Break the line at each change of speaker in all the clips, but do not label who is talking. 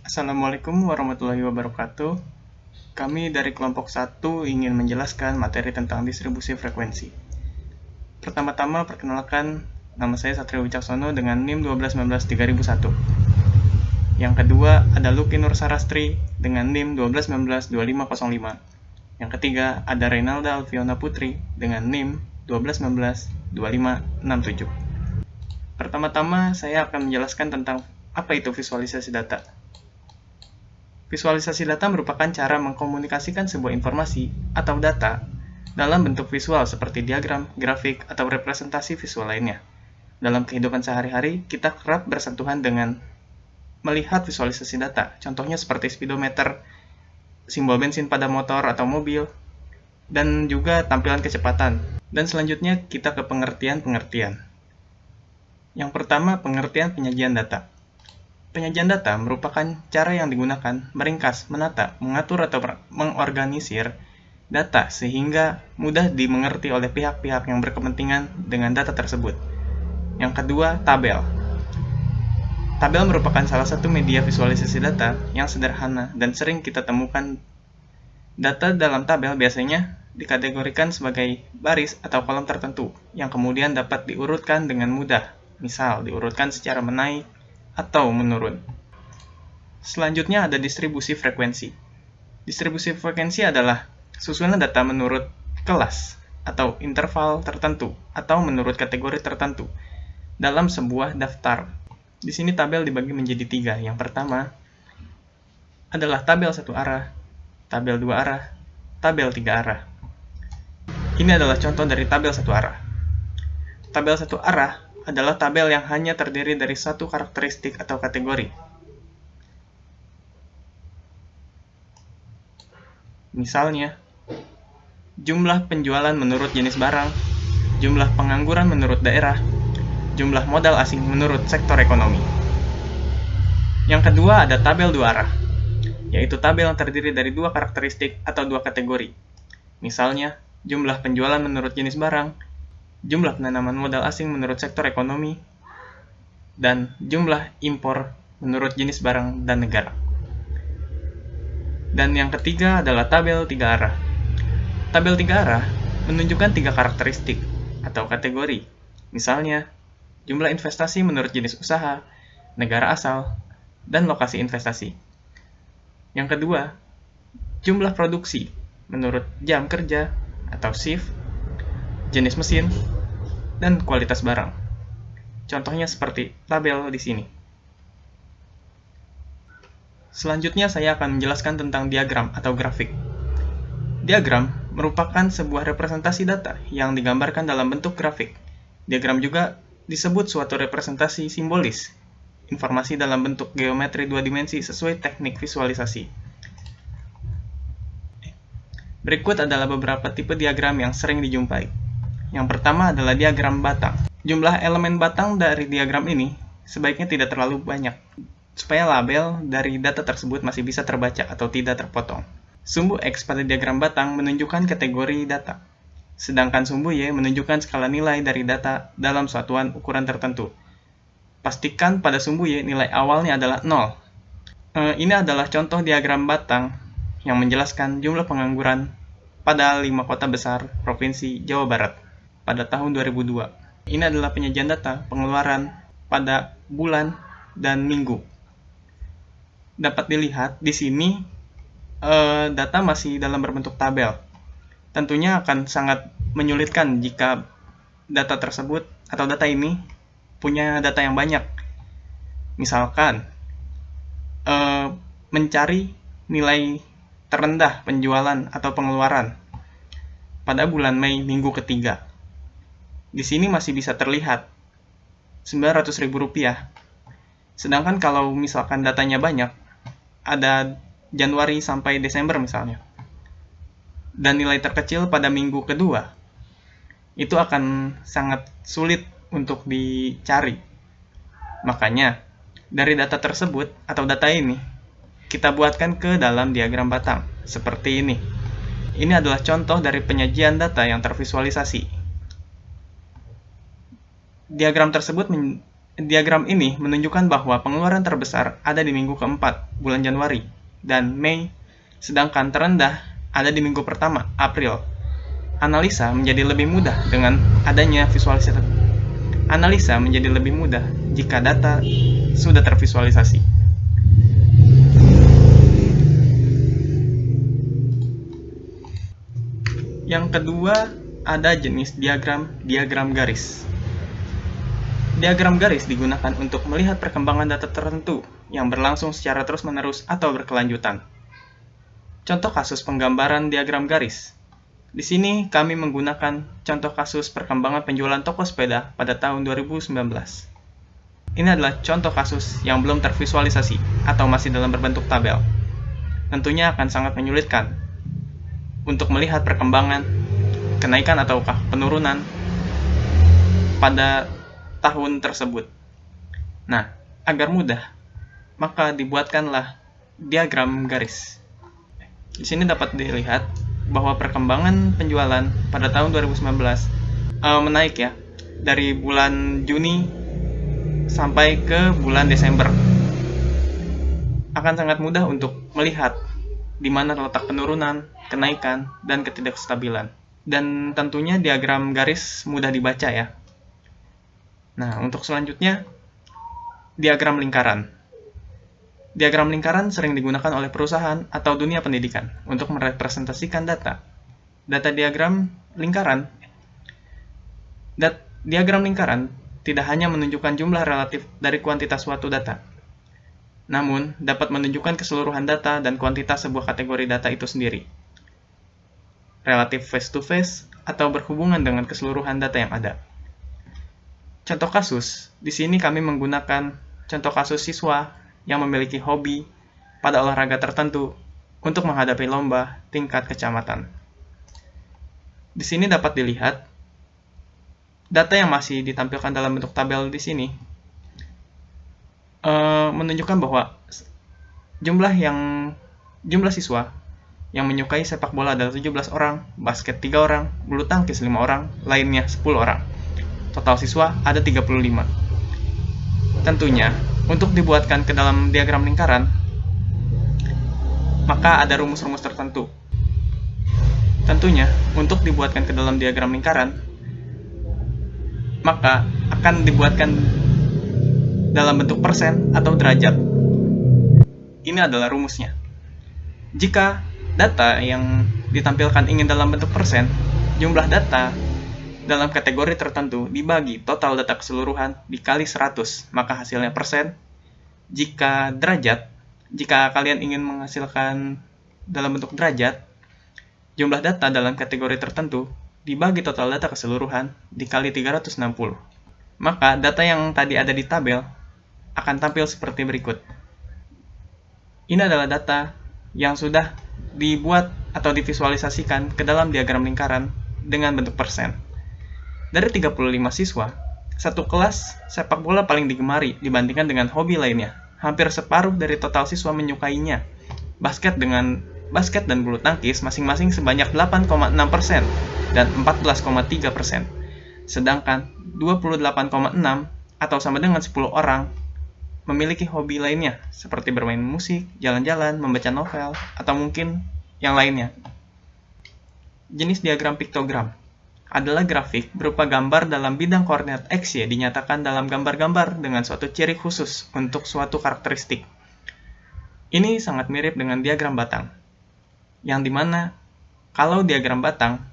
Assalamualaikum warahmatullahi wabarakatuh. Kami dari kelompok 1 ingin menjelaskan materi tentang distribusi frekuensi. Pertama-tama perkenalkan, nama saya Satrio Wicaksono dengan NIM 12193001. Yang kedua ada Luki Nur Sarastri dengan NIM 12192505. Yang ketiga ada Reynalda Alfiona Putri dengan NIM 12192567. Pertama-tama saya akan menjelaskan tentang apa itu visualisasi data. Visualisasi data merupakan cara mengkomunikasikan sebuah informasi atau data dalam bentuk visual seperti diagram, grafik, atau representasi visual lainnya. Dalam kehidupan sehari-hari, kita kerap bersentuhan dengan melihat visualisasi data. Contohnya seperti speedometer, simbol bensin pada motor atau mobil, dan juga tampilan kecepatan. Dan selanjutnya kita ke pengertian-pengertian. Yang pertama, pengertian penyajian data. Penyajian data merupakan cara yang digunakan meringkas, menata, mengatur, atau mengorganisir data sehingga mudah dimengerti oleh pihak-pihak yang berkepentingan dengan data tersebut. Yang kedua, tabel. Tabel merupakan salah satu media visualisasi data yang sederhana dan sering kita temukan. Data dalam tabel biasanya dikategorikan sebagai baris atau kolom tertentu yang kemudian dapat diurutkan dengan mudah, misal diurutkan secara menaik atau menurun. Selanjutnya ada distribusi frekuensi. Distribusi frekuensi adalah susunan data menurut kelas atau interval tertentu atau menurut kategori tertentu dalam sebuah daftar. Di sini tabel dibagi menjadi 3. Yang pertama adalah tabel satu arah, tabel 2 arah, tabel 3 arah. Ini adalah contoh dari tabel satu arah. Tabel satu arah adalah tabel yang hanya terdiri dari satu karakteristik atau kategori. Misalnya, jumlah penjualan menurut jenis barang, jumlah pengangguran menurut daerah, jumlah modal asing menurut sektor ekonomi. Yang kedua ada tabel dua arah, yaitu tabel yang terdiri dari dua karakteristik atau dua kategori. Misalnya, jumlah penjualan menurut jenis barang, jumlah penanaman modal asing menurut sektor ekonomi, dan jumlah impor menurut jenis barang dan negara. Dan yang ketiga adalah tabel 3 arah. Tabel 3 arah menunjukkan 3 karakteristik atau kategori. Misalnya, jumlah investasi menurut jenis usaha, negara asal, dan lokasi investasi. Yang kedua, jumlah produksi menurut jam kerja atau shift, jenis mesin, dan kualitas barang. Contohnya seperti tabel di sini. Selanjutnya saya akan menjelaskan tentang diagram atau grafik. Diagram merupakan sebuah representasi data yang digambarkan dalam bentuk grafik. Diagram juga disebut suatu representasi simbolis, informasi dalam bentuk geometri 2 dimensi sesuai teknik visualisasi. Berikut adalah beberapa tipe diagram yang sering dijumpai. Yang pertama adalah diagram batang. Jumlah elemen batang dari diagram ini sebaiknya tidak terlalu banyak, supaya label dari data tersebut masih bisa terbaca atau tidak terpotong. Sumbu X pada diagram batang menunjukkan kategori data, sedangkan sumbu Y menunjukkan skala nilai dari data dalam satuan ukuran tertentu. Pastikan pada sumbu Y nilai awalnya adalah 0. Ini adalah contoh diagram batang yang menjelaskan jumlah pengangguran pada 5 kota besar Provinsi Jawa Barat pada tahun 2002. Ini adalah penyajian data pengeluaran pada bulan dan minggu. Dapat dilihat di sini data masih dalam berbentuk tabel. Tentunya akan sangat menyulitkan jika data tersebut atau data ini punya data yang banyak. Misalkan mencari nilai terendah penjualan atau pengeluaran pada bulan Mei minggu ketiga. Di sini masih bisa terlihat Rp900.000. Sedangkan kalau misalkan datanya banyak, ada Januari sampai Desember misalnya, dan nilai terkecil pada minggu kedua, itu akan sangat sulit untuk dicari. Makanya, dari data tersebut atau data ini, kita buatkan ke dalam diagram batang, seperti ini. Ini adalah contoh dari penyajian data yang tervisualisasi. Diagram tersebut Diagram ini menunjukkan bahwa pengeluaran terbesar ada di minggu keempat, bulan Januari, dan Mei, sedangkan terendah ada di minggu pertama, April. Analisa menjadi lebih mudah dengan adanya visualisasi. Analisa menjadi lebih mudah jika data sudah tervisualisasi. Yang kedua, ada jenis diagram garis. Diagram garis digunakan untuk melihat perkembangan data tertentu yang berlangsung secara terus-menerus atau berkelanjutan. Contoh kasus penggambaran diagram garis. Di sini kami menggunakan contoh kasus perkembangan penjualan toko sepeda pada tahun 2019. Ini adalah contoh kasus yang belum tervisualisasi atau masih dalam berbentuk tabel. Tentunya akan sangat menyulitkan untuk melihat perkembangan, kenaikan ataukah penurunan pada tahun tersebut. Nah, agar mudah, maka dibuatkanlah diagram garis. Di sini dapat dilihat bahwa perkembangan penjualan pada tahun 2019 menaik ya, dari bulan Juni sampai ke bulan Desember. Akan sangat mudah untuk melihat di mana letak penurunan, kenaikan, dan ketidakstabilan. Dan tentunya diagram garis mudah dibaca ya. Nah, untuk selanjutnya, diagram lingkaran. Diagram lingkaran sering digunakan oleh perusahaan atau dunia pendidikan untuk merepresentasikan data. Diagram lingkaran tidak hanya menunjukkan jumlah relatif dari kuantitas suatu data, namun dapat menunjukkan keseluruhan data dan kuantitas sebuah kategori data itu sendiri. Relatif face-to-face atau berhubungan dengan keseluruhan data yang ada. Contoh kasus, di sini kami menggunakan contoh kasus siswa yang memiliki hobi pada olahraga tertentu untuk menghadapi lomba tingkat kecamatan. Di sini dapat dilihat data yang masih ditampilkan dalam bentuk tabel di sini menunjukkan bahwa jumlah siswa yang menyukai sepak bola adalah 17 orang, basket 3 orang, bulu tangkis 5 orang, lainnya 10 orang. Total siswa ada 35. Tentunya, untuk dibuatkan ke dalam diagram lingkaran, maka ada rumus-rumus tertentu. Tentunya, untuk dibuatkan ke dalam diagram lingkaran, maka akan dibuatkan dalam bentuk persen atau derajat. Ini adalah rumusnya. Jika data yang ditampilkan ingin dalam bentuk persen, jumlah data dalam kategori tertentu dibagi total data keseluruhan dikali 100, maka hasilnya persen. Jika kalian ingin menghasilkan dalam bentuk derajat, jumlah data dalam kategori tertentu dibagi total data keseluruhan dikali 360. Maka data yang tadi ada di tabel akan tampil seperti berikut. Ini adalah data yang sudah dibuat atau divisualisasikan ke dalam diagram lingkaran dengan bentuk persen. Dari 35 siswa, satu kelas sepak bola paling digemari dibandingkan dengan hobi lainnya. Hampir separuh dari total siswa menyukainya. Basket dan bulu tangkis masing-masing sebanyak 8,6% dan 14,3%. Sedangkan 28,6 atau sama dengan 10 orang memiliki hobi lainnya seperti bermain musik, jalan-jalan, membaca novel, atau mungkin yang lainnya. Jenis diagram piktogram adalah grafik berupa gambar dalam bidang koordinat XY dinyatakan dalam gambar-gambar dengan suatu ciri khusus untuk suatu karakteristik. Ini sangat mirip dengan diagram batang, yang dimana kalau diagram batang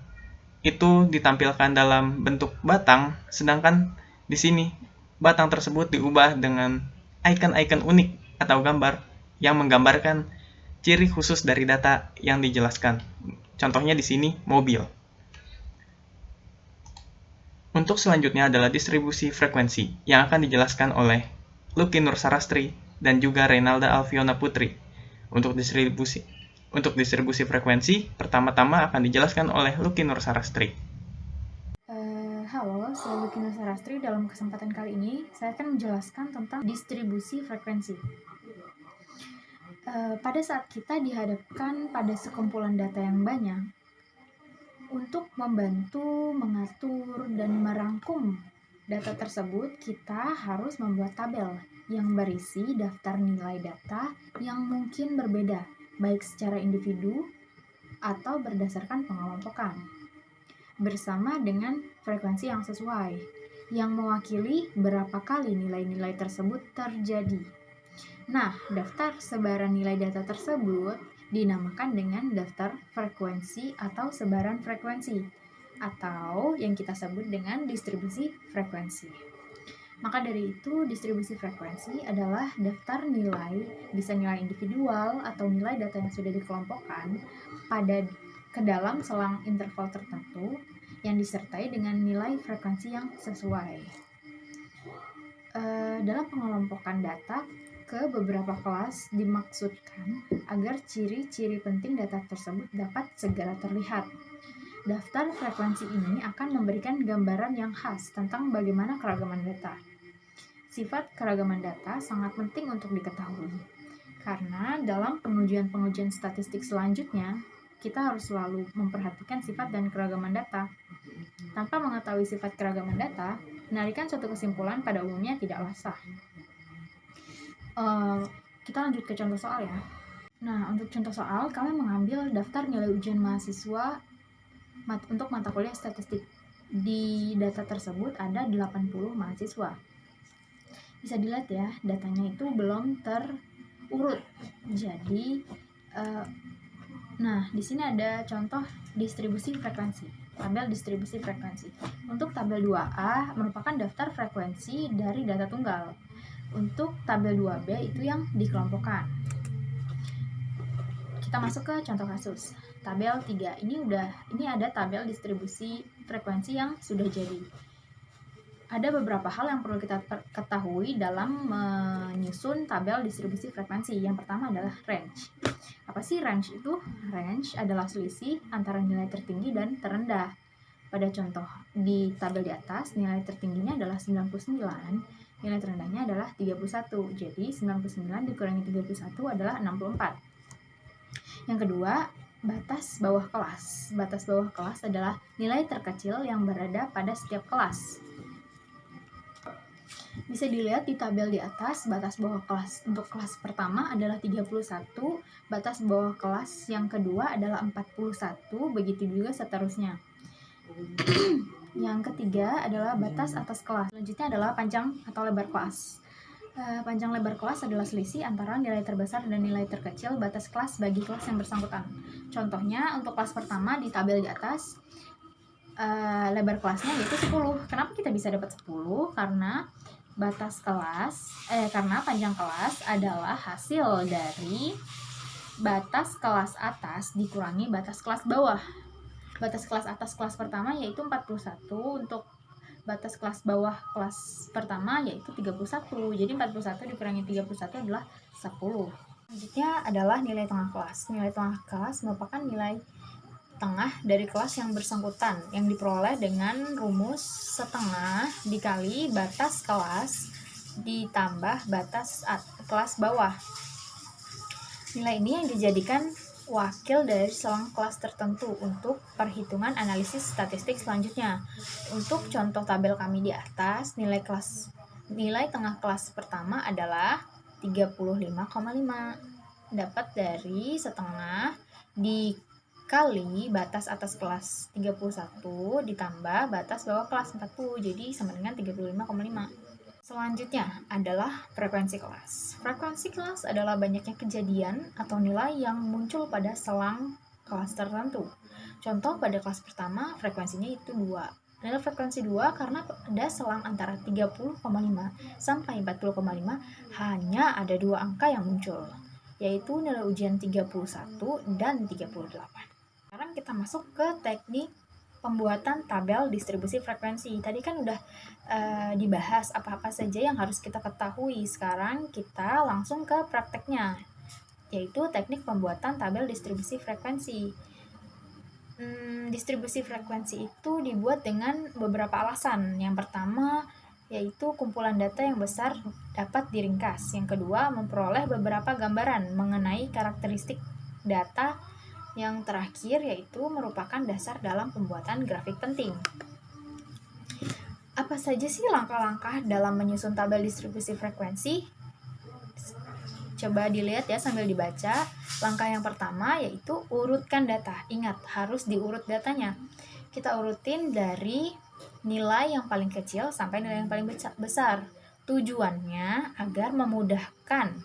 itu ditampilkan dalam bentuk batang, sedangkan di sini batang tersebut diubah dengan icon-icon unik atau gambar yang menggambarkan ciri khusus dari data yang dijelaskan. Contohnya di sini mobil. Untuk selanjutnya adalah distribusi frekuensi yang akan dijelaskan oleh Lucky Nur Sarastri dan juga Reynalda Alfiona Putri. Untuk distribusi frekuensi, pertama-tama akan dijelaskan oleh Lucky Nur Sarastri.
Halo, saya Lucky Nur Sarastri. Dalam kesempatan kali ini, saya akan menjelaskan tentang distribusi frekuensi. Pada saat kita dihadapkan pada sekumpulan data yang banyak, untuk membantu mengatur dan merangkum data tersebut kita harus membuat tabel yang berisi daftar nilai data yang mungkin berbeda, baik secara individu atau berdasarkan pengelompokan, bersama dengan frekuensi yang sesuai, yang mewakili berapa kali nilai-nilai tersebut terjadi. Nah, daftar sebaran nilai data tersebut dinamakan dengan daftar frekuensi atau sebaran frekuensi, atau yang kita sebut dengan distribusi frekuensi. Maka dari itu, distribusi frekuensi adalah daftar nilai, bisa nilai individual atau nilai data yang sudah dikelompokkan ke dalam selang interval tertentu yang disertai dengan nilai frekuensi yang sesuai. Dalam pengelompokan data ke beberapa kelas dimaksudkan agar ciri-ciri penting data tersebut dapat segera terlihat. Daftar frekuensi ini akan memberikan gambaran yang khas tentang bagaimana keragaman data. Sifat keragaman data sangat penting untuk diketahui, karena dalam pengujian-pengujian statistik selanjutnya, kita harus selalu memperhatikan sifat dan keragaman data. Tanpa mengetahui sifat keragaman data, menarikan suatu kesimpulan pada umumnya tidaklah sah. Kita lanjut ke contoh soal ya. Nah, untuk contoh soal, kalian mengambil daftar nilai ujian mahasiswa untuk mata kuliah statistik. Di data tersebut ada 80 mahasiswa. Bisa dilihat ya, datanya itu belum terurut. Jadi, di sini ada contoh distribusi frekuensi, tabel distribusi frekuensi. Untuk tabel 2A merupakan daftar frekuensi dari data tunggal. Untuk tabel 2B itu yang dikelompokkan. Kita masuk ke contoh kasus. Tabel 3 ini ada tabel distribusi frekuensi yang sudah jadi. Ada beberapa hal yang perlu kita ketahui dalam menyusun tabel distribusi frekuensi. Yang pertama adalah range. Apa sih range itu? Range adalah selisih antara nilai tertinggi dan terendah. Pada contoh di tabel di atas, nilai tertingginya adalah 99, nilai terendahnya adalah 31. Jadi 99 dikurangi 31 adalah 64. Yang kedua, batas bawah kelas. Batas bawah kelas adalah nilai terkecil yang berada pada setiap kelas. Bisa dilihat di tabel di atas, batas bawah kelas untuk kelas pertama adalah 31, batas bawah kelas yang kedua adalah 41, begitu juga seterusnya. Yang ketiga adalah batas atas kelas. Selanjutnya adalah panjang atau lebar kelas. Panjang lebar kelas adalah selisih antara nilai terbesar dan nilai terkecil batas kelas bagi kelas yang bersangkutan. Contohnya untuk kelas pertama di tabel di atas, lebar kelasnya yaitu 10. Kenapa kita bisa dapat 10? Karena karena panjang kelas adalah hasil dari batas kelas atas dikurangi batas kelas bawah. Batas kelas atas kelas pertama yaitu 41, untuk batas kelas bawah kelas pertama yaitu 31. Jadi 41 dikurangi 31 adalah 10. Selanjutnya adalah nilai tengah kelas. Nilai tengah kelas merupakan nilai tengah dari kelas yang bersangkutan yang diperoleh dengan rumus setengah dikali batas kelas ditambah batas kelas bawah. Nilai ini yang dijadikan wakil dari selang kelas tertentu untuk perhitungan analisis statistik selanjutnya. Untuk contoh tabel kami di atas, nilai tengah kelas pertama adalah 35,5. Dapat dari setengah dikali batas atas kelas 31 ditambah batas bawah kelas 40, jadi sama dengan 35,5. Selanjutnya adalah frekuensi kelas. Frekuensi kelas adalah banyaknya kejadian atau nilai yang muncul pada selang kelas tertentu. Contoh pada kelas pertama frekuensinya itu 2. Nilai frekuensi 2 karena pada selang antara 30,5 sampai 40,5 hanya ada 2 angka yang muncul, yaitu nilai ujian 31 dan 38. Sekarang kita masuk ke teknik pembuatan tabel distribusi frekuensi. Tadi kan udah dibahas apa-apa saja yang harus kita ketahui. Sekarang kita langsung ke prakteknya, yaitu teknik pembuatan tabel distribusi frekuensi. Distribusi frekuensi itu dibuat dengan beberapa alasan. Yang pertama yaitu kumpulan data yang besar dapat diringkas. Yang kedua, memperoleh beberapa gambaran mengenai karakteristik data. Yang terakhir yaitu merupakan dasar dalam pembuatan grafik penting. Apa saja sih langkah-langkah dalam menyusun tabel distribusi frekuensi? Coba dilihat ya sambil dibaca. Langkah yang pertama yaitu urutkan data. Ingat, harus diurut datanya. Kita urutin dari nilai yang paling kecil sampai nilai yang paling besar. Tujuannya agar memudahkan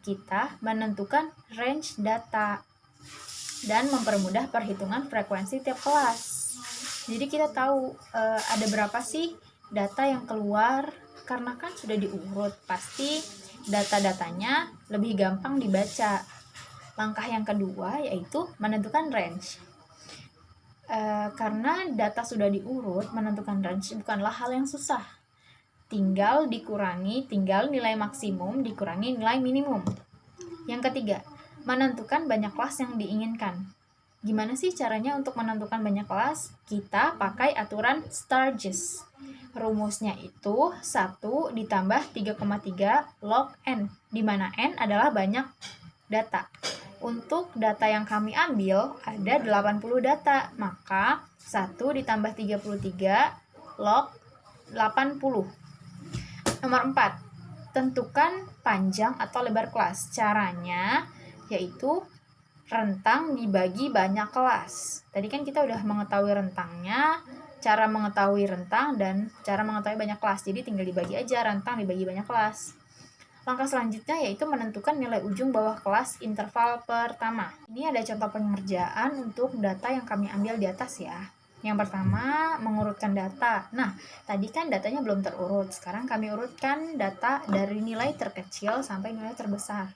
kita menentukan range data dan mempermudah perhitungan frekuensi tiap kelas. Jadi kita tahu ada berapa sih data yang keluar, karena kan sudah diurut, pasti data-datanya lebih gampang dibaca. Langkah yang kedua yaitu menentukan range. Karena data sudah diurut, menentukan range bukanlah hal yang susah. Tinggal nilai maksimum dikurangi nilai minimum. Yang ketiga, menentukan banyak kelas yang diinginkan. Gimana sih caranya untuk menentukan banyak kelas? Kita pakai aturan Sturges. Rumusnya itu 1 ditambah 3,3 log N, di mana N adalah banyak data. Untuk data yang kami ambil ada 80 data, maka 1 ditambah 33 log 80. Nomor 4, tentukan panjang atau lebar kelas. Caranya yaitu rentang dibagi banyak kelas. Tadi kan kita udah mengetahui rentangnya, cara mengetahui rentang, dan cara mengetahui banyak kelas. Jadi tinggal dibagi aja rentang dibagi banyak kelas. Langkah selanjutnya yaitu menentukan nilai ujung bawah kelas interval pertama. Ini ada contoh pengerjaan untuk data yang kami ambil di atas ya. Yang pertama, mengurutkan data. Nah, tadi kan datanya belum terurut. Sekarang kami urutkan data dari nilai terkecil sampai nilai terbesar.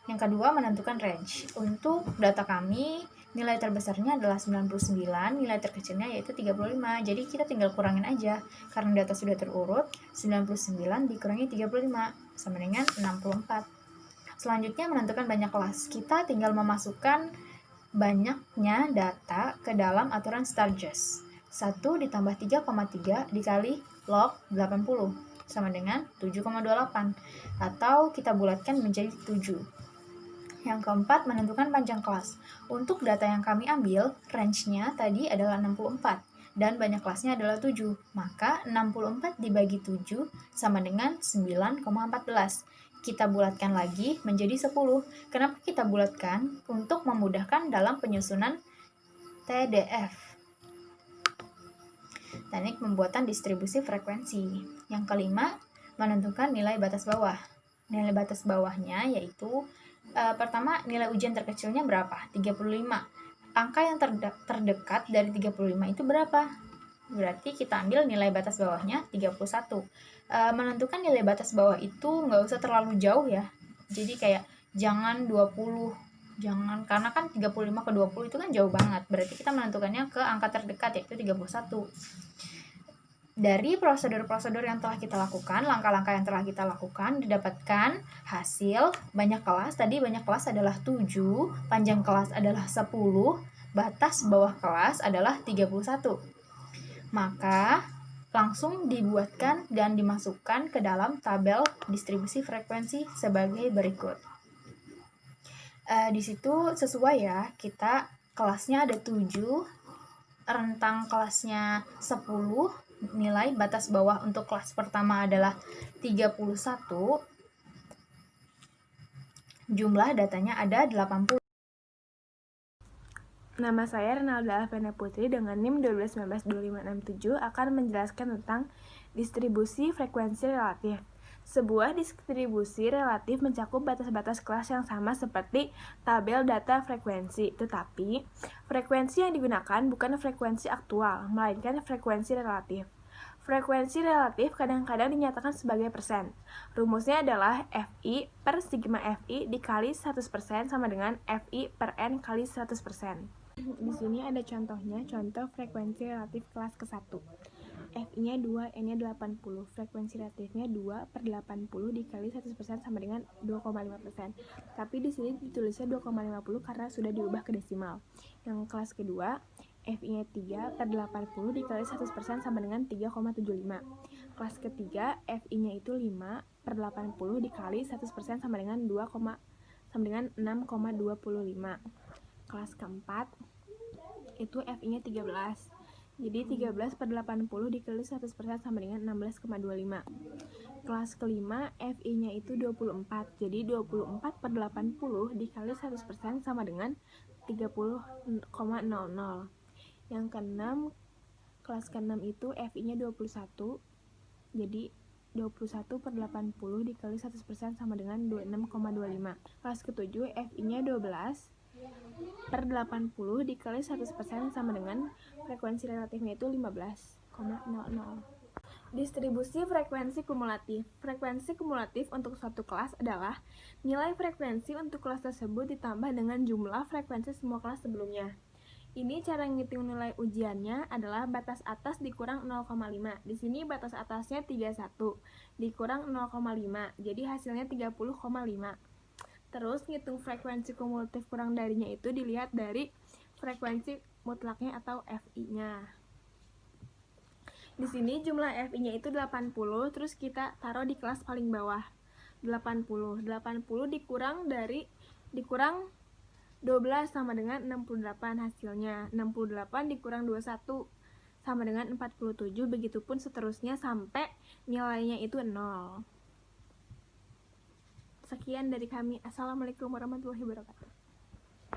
Yang kedua, menentukan range. Untuk data kami, nilai terbesarnya adalah 99, nilai terkecilnya yaitu 35. Jadi kita tinggal kurangin aja. Karena data sudah terurut, 99 dikurangi 35 sama dengan 64. Selanjutnya, menentukan banyak kelas. Kita tinggal memasukkan banyaknya data ke dalam aturan Sturges. 1 ditambah 3,3 dikali log 80 sama dengan 7,28, atau kita bulatkan menjadi 7. Yang keempat, menentukan panjang kelas. Untuk data yang kami ambil, range-nya tadi adalah 64 dan banyak kelasnya adalah 7. Maka 64 dibagi 7 sama dengan 9,14. Kita bulatkan lagi menjadi 10. Kenapa kita bulatkan? Untuk memudahkan dalam penyusunan TDF. Teknik pembuatan distribusi frekuensi. Yang kelima, menentukan nilai batas bawah. Nilai batas bawahnya yaitu pertama, nilai ujian terkecilnya berapa? 35. Angka yang terdekat dari 35 itu berapa? Berarti kita ambil nilai batas bawahnya 31. Menentukan nilai batas bawah itu nggak usah terlalu jauh ya. Jadi kayak jangan 20. Jangan, karena kan 35 ke 20 itu kan jauh banget. Berarti kita menentukannya ke angka terdekat yaitu 31. Dari prosedur-prosedur yang telah kita lakukan, langkah-langkah yang telah kita lakukan, didapatkan hasil banyak kelas. Tadi banyak kelas adalah 7, panjang kelas adalah 10, batas bawah kelas adalah 31. Maka langsung dibuatkan dan dimasukkan ke dalam tabel distribusi frekuensi sebagai berikut. Di situ sesuai ya, kita kelasnya ada 7, rentang kelasnya 10, nilai batas bawah untuk kelas pertama adalah 31, jumlah datanya ada 80.
Nama saya Renalda Alvena Putri dengan NIM 12192567 akan menjelaskan tentang distribusi frekuensi relatif. Sebuah distribusi relatif mencakup batas-batas kelas yang sama seperti tabel data frekuensi, tetapi frekuensi yang digunakan bukan frekuensi aktual, melainkan frekuensi relatif. Frekuensi relatif kadang-kadang dinyatakan sebagai persen. Rumusnya adalah Fi per sigma Fi dikali 100% sama dengan Fi per N kali 100%. Di sini ada contohnya, contoh frekuensi relatif kelas ke-1. Fi-nya 2, N-nya 80. Frekuensi relatifnya 2 per 80 dikali 100% sama dengan 2,5%. Tapi di sini ditulisnya 2,50 karena sudah diubah ke desimal. Yang kelas kedua, Fi-nya 3 per 80 dikali 100% sama dengan 3,75. Kelas ketiga, Fi-nya itu 5 per 80 dikali 100% sama dengan 6,25. Kelas keempat, itu Fi-nya 13. Jadi 13 per 80 dikali 100% sama dengan 16,25. Kelas kelima FI-nya itu 24. Jadi 24 per 80 dikali 100% sama dengan 30,00. Yang keenam, kelas keenam itu FI-nya 21. Jadi 21 per 80 dikali 100% sama dengan 26,25. Kelas ketujuh FI-nya 12 per 80 dikali 100% sama dengan frekuensi relatifnya itu 15,00. Distribusi frekuensi kumulatif. Frekuensi kumulatif untuk suatu kelas adalah nilai frekuensi untuk kelas tersebut ditambah dengan jumlah frekuensi semua kelas sebelumnya. Ini cara ngitung nilai ujiannya adalah batas atas dikurang 0,5. Di sini batas atasnya 31 dikurang 0,5. Jadi hasilnya 30,5. Terus ngitung frekuensi kumulatif kurang darinya itu dilihat dari frekuensi mutlaknya atau FI-nya. Di sini jumlah FI-nya itu 80, terus kita taruh di kelas paling bawah. 80 dikurang 12 sama dengan 68 hasilnya. 68 dikurang 21 sama dengan 47, begitupun seterusnya sampai nilainya itu 0. Sekian dari kami. Assalamualaikum warahmatullahi wabarakatuh.